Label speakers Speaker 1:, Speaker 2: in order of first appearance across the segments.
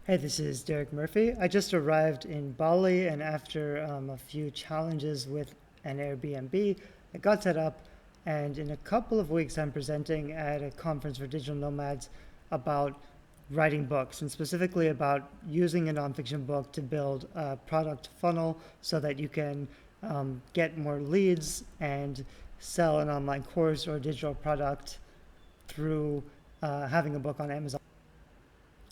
Speaker 1: Hey, this is Derek Murphy. I just arrived in Bali, and after a few challenges with an Airbnb, I got set up. And in a couple of weeks, I'm presenting at a conference for digital nomads about writing books, and specifically about using a nonfiction book to build a product funnel so that you can get more leads and sell an online course or digital product through having a book on Amazon.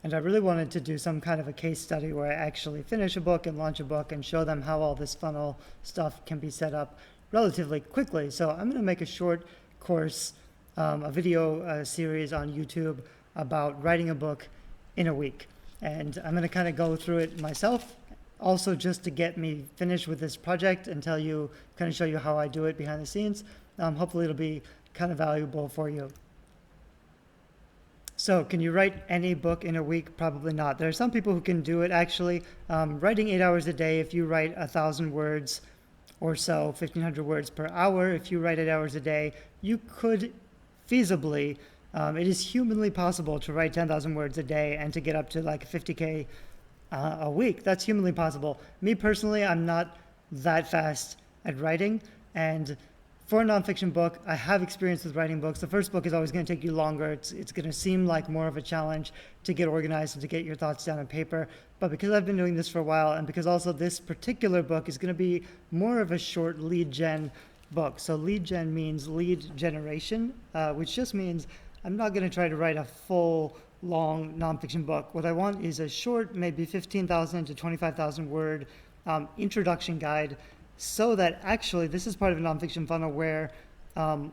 Speaker 1: And I really wanted to do some kind of a case study where I actually finish a book and launch a book and show them how all this funnel stuff can be set up relatively quickly. So I'm going to make a short course, a video series on YouTube about writing a book in a week. And I'm going to kind of go through it myself, also just to get me finished with this project and kind of show you how I do it behind the scenes. Hopefully it'll be kind of valuable for you. So can you write any book in a week? Probably not. There are some people who can do it actually. Writing 8 hours a day, if you write 1,000 words or so, 1,500 words per hour, if you write 8 hours a day, you could feasibly, it is humanly possible to write 10,000 words a day and to get up to like 50K a week. That's humanly possible. Me personally, I'm not that fast at writing, and for a nonfiction book, I have experience with writing books. The first book is always going to take you longer. It's going to seem like more of a challenge to get organized and to get your thoughts down on paper. But because I've been doing this for a while, and because also this particular book is going to be more of a short lead gen book. So lead gen means lead generation, which just means I'm not going to try to write a full, long nonfiction book. What I want is a short, maybe 15,000 to 25,000 word introduction guide, so that actually this is part of a nonfiction funnel where I'm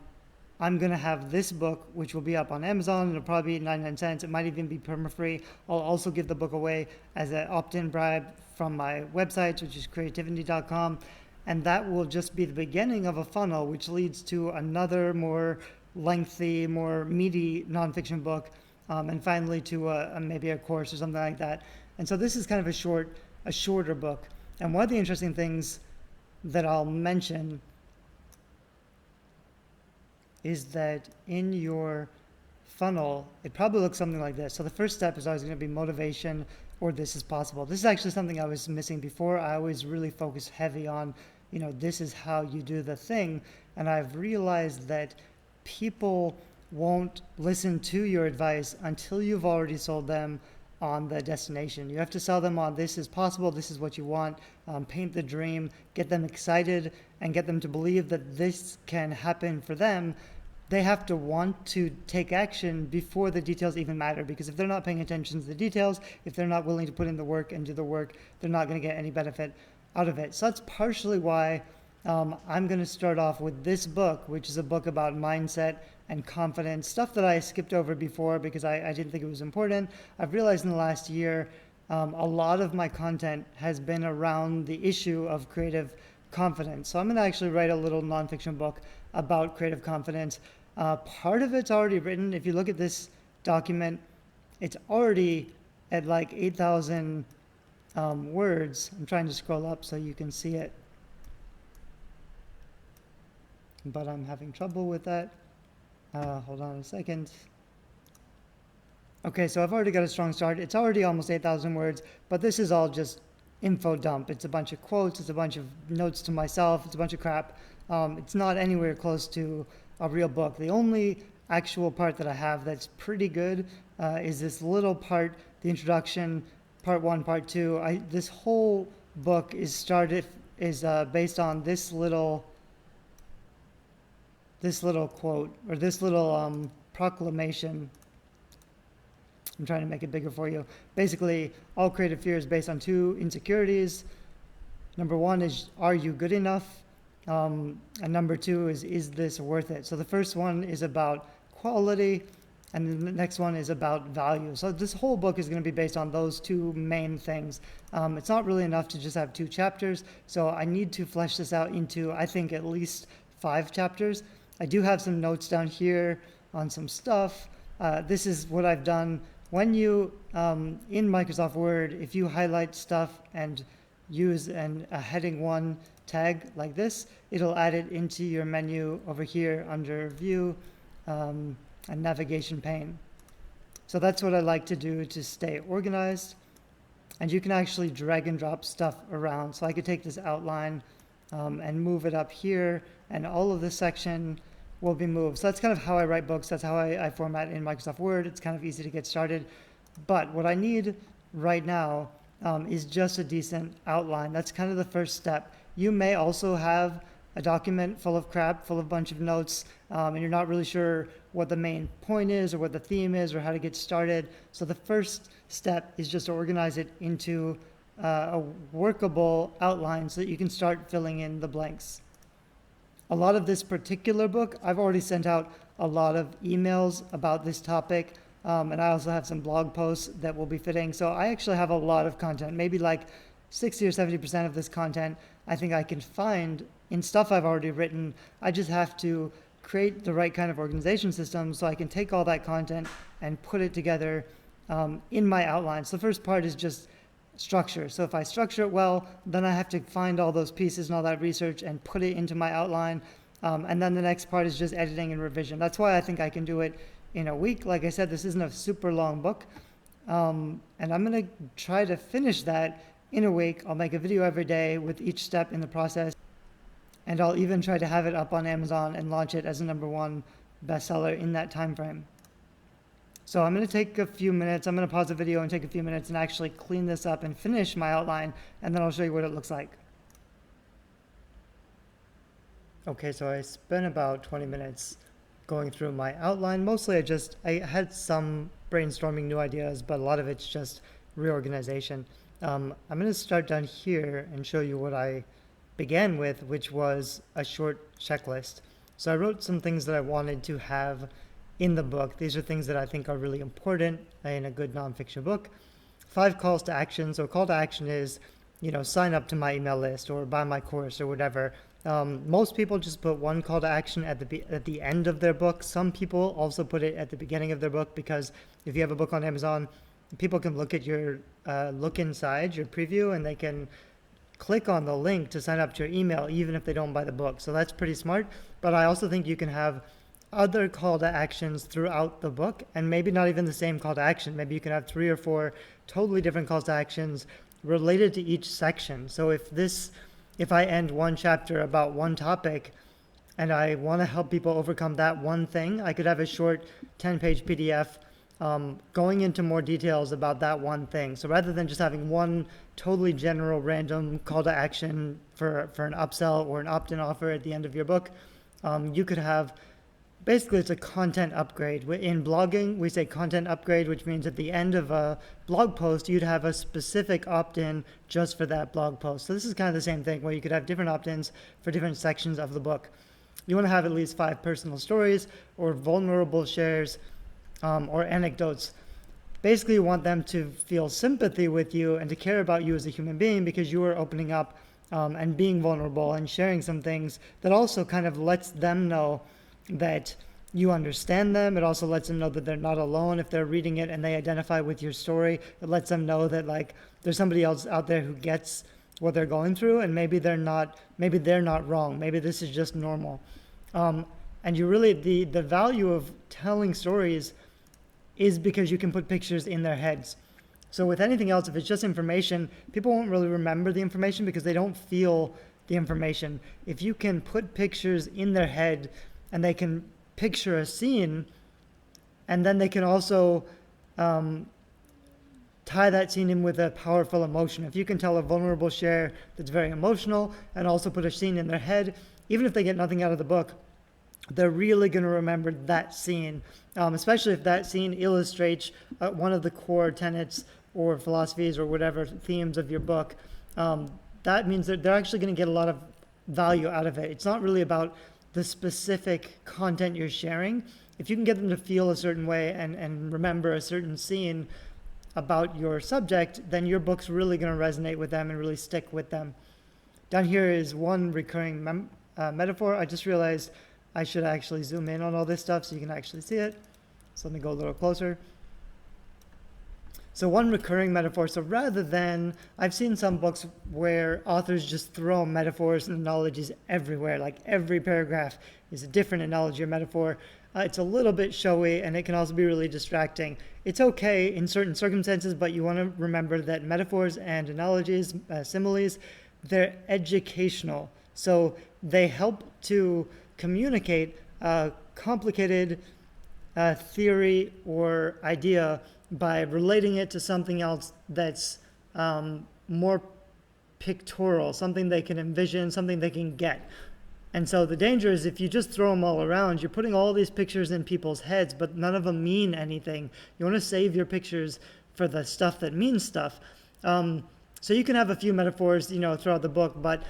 Speaker 1: going to have this book, which will be up on Amazon. It'll probably be 99 cents. It might even be perma-free. I'll also give the book away as an opt-in bribe from my website, which is creativity.com. And that will just be the beginning of a funnel, which leads to another more lengthy, more meaty nonfiction book, and finally to maybe a course or something like that. And so this is kind of a shorter book. And one of the interesting things that I'll mention is that in your funnel, it probably looks something like this. So the first step is always going to be motivation, or this is possible. This is actually something I was missing before. I always really focused heavy on, this is how you do the thing. And I've realized that people won't listen to your advice until you've already sold them on the destination. You have to sell them on this is possible, this is what you want, paint the dream, get them excited, and get them to believe that this can happen for them. They have to want to take action before the details even matter, because if they're not paying attention to the details, if they're not willing to put in the work and do the work, they're not going to get any benefit out of it. So that's partially why I'm going to start off with this book, which is a book about mindset and confidence, stuff that I skipped over before because I didn't think it was important. I've realized in the last year, a lot of my content has been around the issue of creative confidence. So I'm going to actually write a little nonfiction book about creative confidence. Part of it's already written. If you look at this document, it's already at like 8,000 words. I'm trying to scroll up so you can see it, but I'm having trouble with that. Hold on a second. Okay, so I've already got a strong start. It's already almost 8,000 words, but this is all just info dump. It's a bunch of quotes, it's a bunch of notes to myself, it's a bunch of crap. It's not anywhere close to a real book. The only actual part that I have that's pretty good is this little part, the introduction, part 1, part 2. This whole book is based on this little quote, or this little proclamation. I'm trying to make it bigger for you. Basically, all creative fear is based on 2 insecurities. Number 1 is, are you good enough? And number 2 is this worth it? So the first one is about quality, and then the next one is about value. So this whole book is going to be based on those 2 main things. It's not really enough to just have 2 chapters, so I need to flesh this out into, I think, at least 5 chapters. I do have some notes down here on some stuff. This is what I've done. When you, in Microsoft Word, if you highlight stuff and use a heading 1 tag like this, it'll add it into your menu over here under View and Navigation pane. So that's what I like to do to stay organized. And you can actually drag and drop stuff around. So I could take this outline and move it up here, and all of this section will be moved. So that's kind of how I write books. That's how I format in Microsoft Word. It's kind of easy to get started. But what I need right now is just a decent outline. That's kind of the first step. You may also have a document full of crap, full of a bunch of notes, and you're not really sure what the main point is or what the theme is or how to get started. So the first step is just to organize it into a workable outline so that you can start filling in the blanks. A lot of this particular book, I've already sent out a lot of emails about this topic, and I also have some blog posts that will be fitting. So I actually have a lot of content, maybe like 60 or 70% of this content I think I can find in stuff I've already written. I just have to create the right kind of organization system so I can take all that content and put it together in my outline. So the first part is just structure. So if I structure it well, then I have to find all those pieces and all that research and put it into my outline. And then the next part is just editing and revision. That's why I think I can do it in a week. Like I said, this isn't a super long book. And I'm going to try to finish that in a week. I'll make a video every day with each step in the process. And I'll even try to have it up on Amazon and launch it as a #1 bestseller in that time frame. So I'm going to take a few minutes. I'm going to pause the video and take a few minutes and actually clean this up and finish my outline, and then I'll show you what it looks like. Okay, so I spent about 20 minutes going through my outline. Mostly I had some brainstorming new ideas, but a lot of it's just reorganization. I'm going to start down here and show you what I began with, which was a short checklist. So I wrote some things that I wanted to have in the book. These are things that I think are really important in a good nonfiction book. 5 calls to action. So a call to action is, sign up to my email list or buy my course or whatever. Most people just put one call to action at the end of their book. Some people also put it at the beginning of their book, because if you have a book on Amazon, people can look at your look inside your preview, and they can click on the link to sign up to your email even if they don't buy the book. So that's pretty smart. But I also think you can have other call to actions throughout the book, and maybe not even the same call to action. Maybe you can have 3 or 4 totally different calls to actions related to each section. So if I end one chapter about one topic and I want to help people overcome that one thing, I could have a short 10-page PDF going into more details about that one thing. So rather than just having one totally general random call to action for an upsell or an opt-in offer at the end of your book, you could have, basically it's a content upgrade. In blogging, we say content upgrade, which means at the end of a blog post, you'd have a specific opt-in just for that blog post. So this is kind of the same thing, where you could have different opt-ins for different sections of the book. You want to have at least 5 personal stories or vulnerable shares or anecdotes. Basically, you want them to feel sympathy with you and to care about you as a human being, because you are opening up and being vulnerable and sharing some things that also kind of lets them know that you understand them. It also lets them know that they're not alone. If they're reading it and they identify with your story, it lets them know that there's somebody else out there who gets what they're going through, and maybe they're not wrong. Maybe this is just normal. And you really, the value of telling stories is because you can put pictures in their heads. So with anything else, if it's just information, people won't really remember the information because they don't feel the information. If you can put pictures in their head and they can picture a scene, and then they can also tie that scene in with a powerful emotion. If you can tell a vulnerable share that's very emotional and also put a scene in their head, even if they get nothing out of the book, they're really going to remember that scene, especially if that scene illustrates one of the core tenets or philosophies or whatever themes of your book. That means that they're actually going to get a lot of value out of it. It's not really about the specific content you're sharing. If you can get them to feel a certain way and remember a certain scene about your subject, then your book's really going to resonate with them and really stick with them. Down here is one recurring metaphor. I just realized I should actually zoom in on all this stuff so you can actually see it. So let me go a little closer. So one recurring metaphor. So rather than, I've seen some books where authors just throw metaphors and analogies everywhere, like every paragraph is a different analogy or metaphor. It's a little bit showy, and it can also be really distracting. It's okay in certain circumstances, but you want to remember that metaphors and analogies, similes, they're educational. So they help to communicate a complicated theory or idea by relating it to something else that's more pictorial, something they can envision, something they can get. And so the danger is if you just throw them all around, you're putting all these pictures in people's heads, but none of them mean anything. You want to save your pictures for the stuff that means stuff. So you can have a few metaphors, throughout the book, but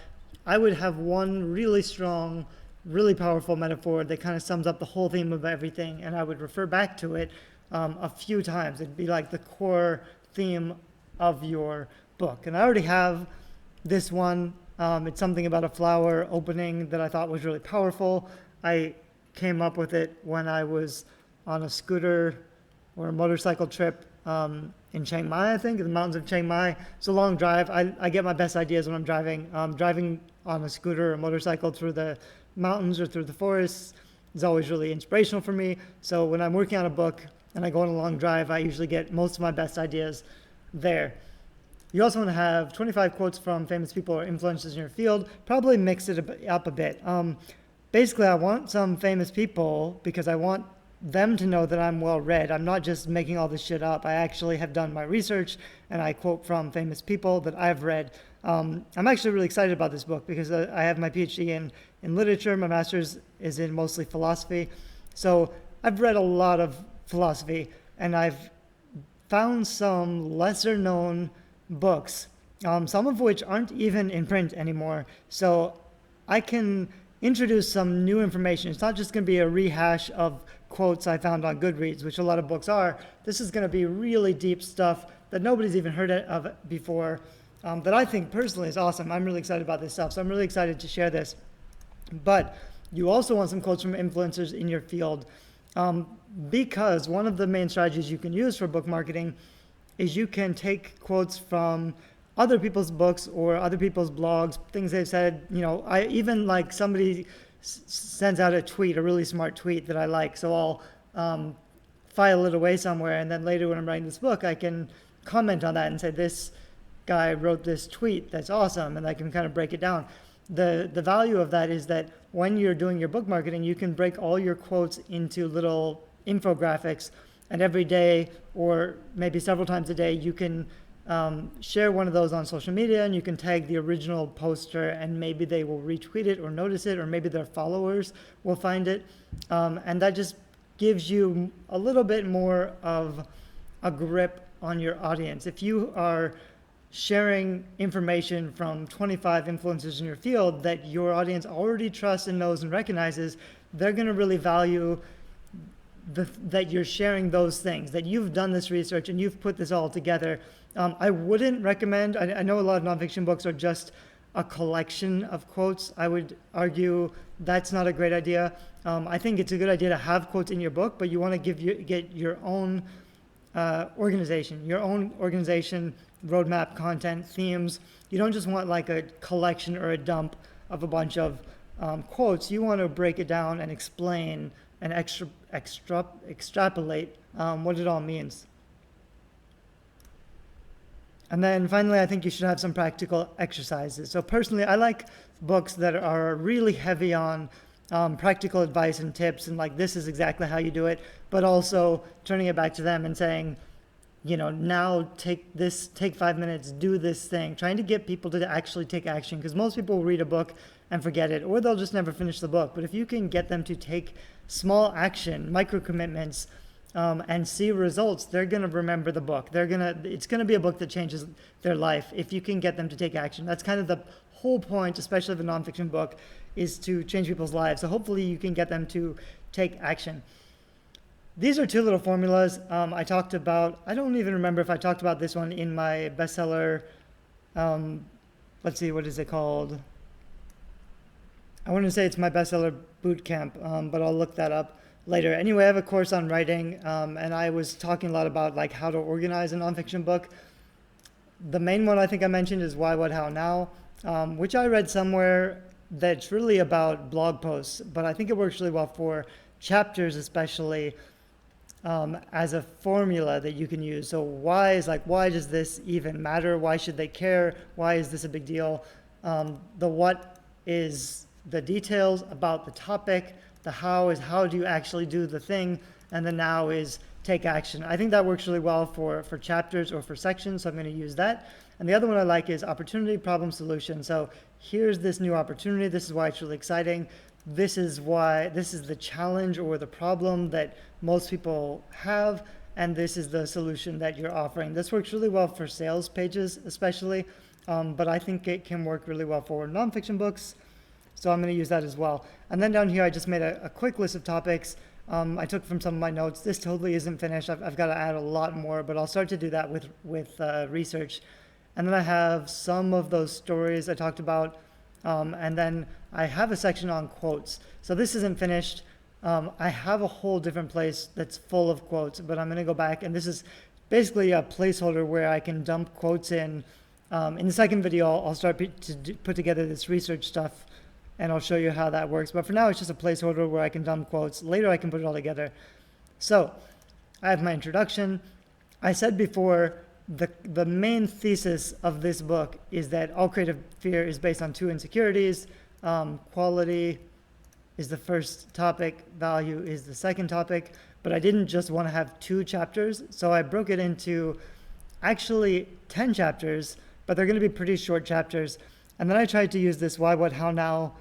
Speaker 1: I would have one really strong, really powerful metaphor that kind of sums up the whole theme of everything, and I would refer back to it a few times. It'd be like the core theme of your book. And I already have this one. It's something about a flower opening that I thought was really powerful. I came up with it when I was on a scooter or a motorcycle trip in Chiang Mai, I think, in the mountains of Chiang Mai. It's a long drive. I get my best ideas when I'm driving. Driving on a scooter or motorcycle through the mountains or through the forests is always really inspirational for me. So when I'm working on a book and I go on a long drive, I usually get most of my best ideas there. You also want to have 25 quotes from famous people or influencers in your field. Probably mix it up a bit. Basically, I want some famous people because I want them to know that I'm well read. I'm not just making all this shit up. I actually have done my research and I quote from famous people that I've read. I'm actually really excited about this book because I have my PhD in literature. My master's is in mostly philosophy. So I've read a lot of philosophy, and I've found some lesser known books, some of which aren't even in print anymore. So I can introduce some new information. It's not just going to be a rehash of quotes I found on Goodreads, which a lot of books are. This is going to be really deep stuff that nobody's even heard of before, that I think personally is awesome. I'm really excited about this stuff, so I'm really excited to share this. But you also want some quotes from influencers in your field, because one of the main strategies you can use for book marketing is you can take quotes from other people's books or other people's blogs, things they've said. I even like somebody sends out a tweet, a really smart tweet that I like, so I'll file it away somewhere, and then later when I'm writing this book, I can comment on that and say, this guy wrote this tweet that's awesome, and I can kind of break it down. The value of that is that when you're doing your book marketing, you can break all your quotes into little infographics, and every day or maybe several times a day you can share one of those on social media, and you can tag the original poster, and maybe they will retweet it or notice it, or maybe their followers will find it, and that just gives you a little bit more of a grip on your audience. If you are sharing information from 25 influencers in your field that your audience already trusts and knows and recognizes, they're going to really value that you're sharing those things, that you've done this research and you've put this all together. I wouldn't recommend, I know a lot of nonfiction books are just a collection of quotes. I would argue that's not a great idea. I think it's a good idea to have quotes in your book, but you want to get your own organization, roadmap, content, themes. You don't just want like a collection or a dump of a bunch of quotes. You want to break it down and explain and extrapolate what it all means. And then finally, I think you should have some practical exercises. So personally, I like books that are really heavy on practical advice and tips, and like, this is exactly how you do it, but also turning it back to them and saying, now take 5 minutes, do this thing, trying to get people to actually take action, because most people will read a book and forget it, or they'll just never finish the book. But if you can get them to take small action, micro commitments, and see results, they're going to remember the book. It's going to be a book that changes their life if you can get them to take action. That's kind of the whole point, especially of a nonfiction book, is to change people's lives. So hopefully you can get them to take action. These are two little formulas I talked about. I don't even remember if I talked about this one in my bestseller. Let's see, what is it called? I want to say it's my bestseller bootcamp, but I'll look that up later. Anyway, I have a course on writing, and I was talking a lot about like how to organize a nonfiction book. The main one I think I mentioned is Why, What, How, Now, which I read somewhere that's really about blog posts, but I think it works really well for chapters especially as a formula that you can use. So why does this even matter? Why should they care? Why is this a big deal? The what is the details about the topic. The how is how do you actually do the thing. And the now is take action. I think that works really well for chapters or for sections, so I'm going to use that. And the other one I like is opportunity, problem, solution. So here's this new opportunity. This is why it's really exciting. This is the challenge or the problem that most people have, and this is the solution that you're offering. This works really well for sales pages especially, but I think it can work really well for nonfiction books, so I'm going to use that as well. And then down here I just made a quick list of topics I took from some of my notes. This totally isn't finished. I've got to add a lot more, but I'll start to do that with research. And then I have some of those stories I talked about, and then I have a section on quotes. So this isn't finished. I have a whole different place that's full of quotes, but I'm going to go back, and this is basically a placeholder where I can dump quotes in. In the second video, I'll start to put together this research stuff, and I'll show you how that works. But for now, it's just a placeholder where I can dump quotes. Later, I can put it all together. So I have my introduction. I said before, the main thesis of this book is that all creative fear is based on two insecurities. Quality is the first topic, value is the second topic, but I didn't just want to have 2 chapters, so I broke it into actually 10 chapters, but they're going to be pretty short chapters. And then I tried to use this why, what, how, now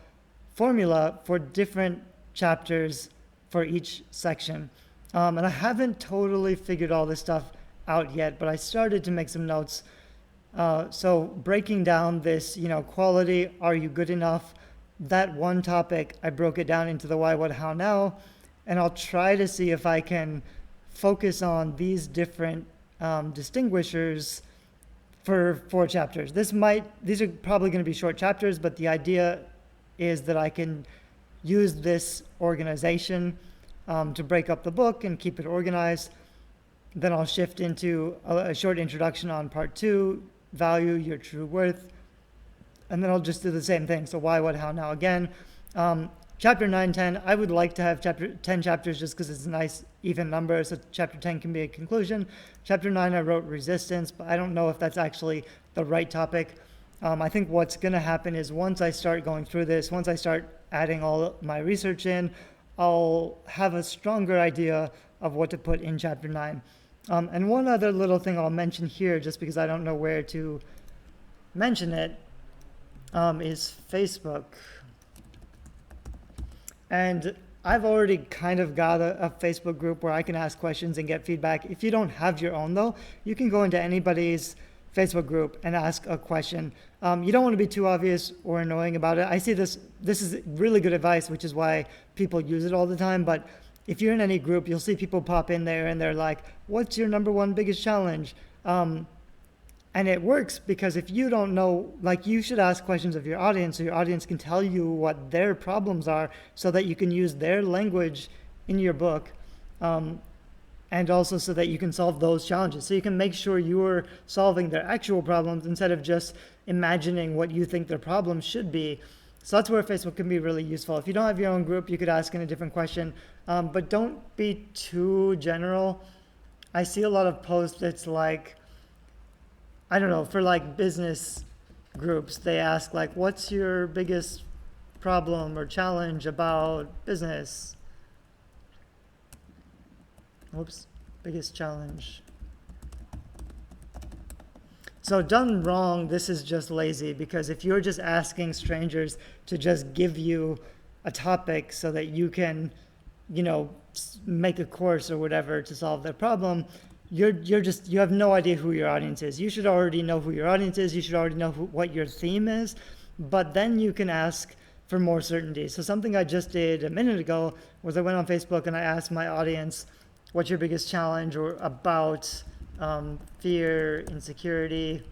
Speaker 1: formula for different chapters for each section. And I haven't totally figured all this stuff out yet, but I started to make some notes. So breaking down this, quality, are you good enough? That one topic, I broke it down into the why, what, how, now, and I'll try to see if I can focus on these different distinguishers for 4 chapters. These are probably going to be short chapters, but the idea is that I can use this organization to break up the book and keep it organized. Then I'll shift into a short introduction on part 2, value, your true worth. And then I'll just do the same thing. So why, what, how, now again. Chapter 9, 10, I would like to have 10 chapters just because it's a nice even number. So chapter 10 can be a conclusion. Chapter 9, I wrote resistance, but I don't know if that's actually the right topic. I think what's going to happen is once I start going through this, once I start adding all my research in, I'll have a stronger idea of what to put in chapter 9. And one other little thing I'll mention here, just because I don't know where to mention it, is Facebook. And I've already kind of got a Facebook group where I can ask questions and get feedback. If you don't have your own, though, you can go into anybody's Facebook group and ask a question. You don't want to be too obvious or annoying about it. I see this is really good advice, which is why people use it all the time. But if you're in any group, you'll see people pop in there and they're like, what's your number one biggest challenge? And it works because if you don't know, you should ask questions of your audience so your audience can tell you what their problems are so that you can use their language in your book. And also so that you can solve those challenges. So you can make sure you're solving their actual problems instead of just imagining what you think their problems should be. So that's where Facebook can be really useful. If you don't have your own group, you could ask in a different question, but don't be too general. I see a lot of posts that's like, I don't know, for business groups, they ask what's your biggest problem or challenge about business? Whoops, biggest challenge. So done wrong, this is just lazy, because if you're just asking strangers to just give you a topic so that you can, make a course or whatever to solve their problem, you have no idea who your audience is. You should already know who your audience is. You should already know what your theme is, but then you can ask for more certainty. So something I just did a minute ago was I went on Facebook and I asked my audience, what's your biggest challenge, or about fear, insecurity,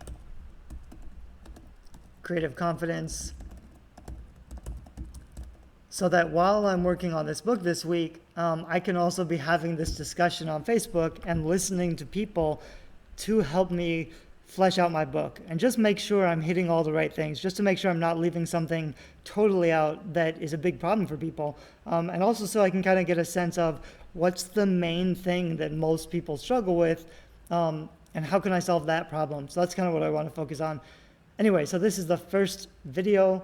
Speaker 1: creative confidence, so that while I'm working on this book this week, I can also be having this discussion on Facebook and listening to people to help me flesh out my book and just make sure I'm hitting all the right things, just to make sure I'm not leaving something totally out that is a big problem for people. And also so I can kind of get a sense of what's the main thing that most people struggle with, and how can I solve that problem? So that's kind of what I want to focus on. Anyway, so this is the first video.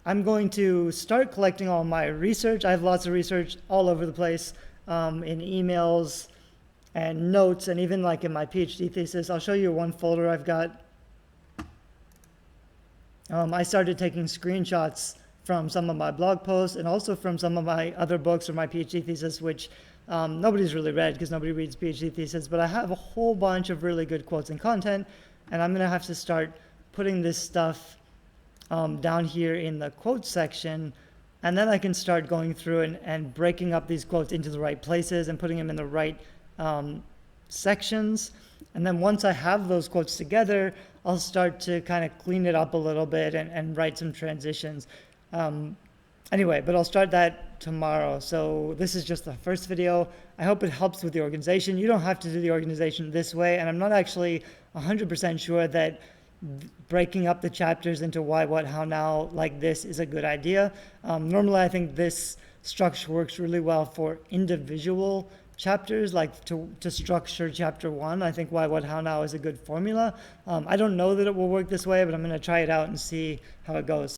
Speaker 1: I'm going to start collecting all my research. I have lots of research all over the place, in emails and notes, and even like in my PhD thesis. I'll show you one folder I've got. I started taking screenshots from some of my blog posts and also from some of my other books or my PhD thesis, which nobody's really read because nobody reads PhD thesis, but I have a whole bunch of really good quotes and content, and I'm going to have to start putting this stuff down here in the quotes section, and then I can start going through and breaking up these quotes into the right places and putting them in the right sections. And then once I have those quotes together, I'll start to kind of clean it up a little bit and write some transitions. Anyway, but I'll start that tomorrow. So this is just the first video. I hope it helps with the organization. You don't have to do the organization this way, and I'm not actually 100% sure that breaking up the chapters into why, what, how, now like this is a good idea. Normally I think this structure works really well for individual chapters, like to structure chapter 1. I think why, what, how, now is a good formula. I don't know that it will work this way, but I'm going to try it out and see how it goes.